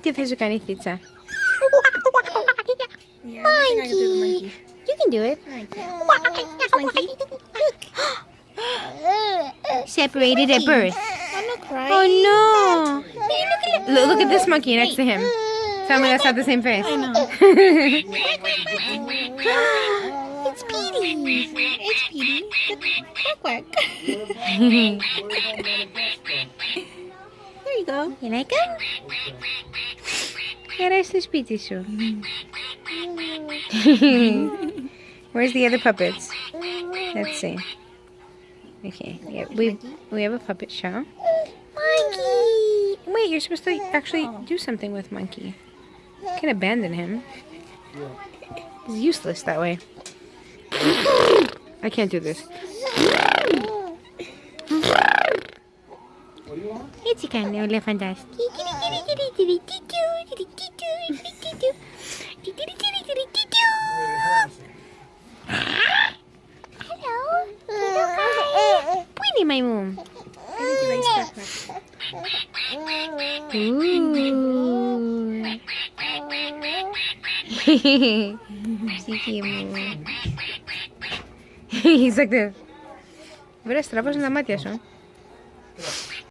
Τι θα σου κάνει η θίτσα? Yeah, I think I can do the monkey. You can do it. Monkey. Separated at birth. I'm not crying. Oh no! Look at this monkey next to him. Tell me that's not the same face. I know. It's Petey. It's Petey. Quack quack. There you go. You like him? Αρέσει στο σπίτι σου. Where's the other puppets? Let's see. Okay, yeah, we have a puppet show. Monkey! Wait, you're supposed to actually do something with Monkey. You can abandon him. He's useless that way. I can't do this. Έτσι κάνει ο ελέφαντας. Hello. Πού είναι η μαϊμού? I think he likes quack quack. Ψυχή μου. Είσαι ακτιβ. Βρε, στραβώσουν τα μάτια σου.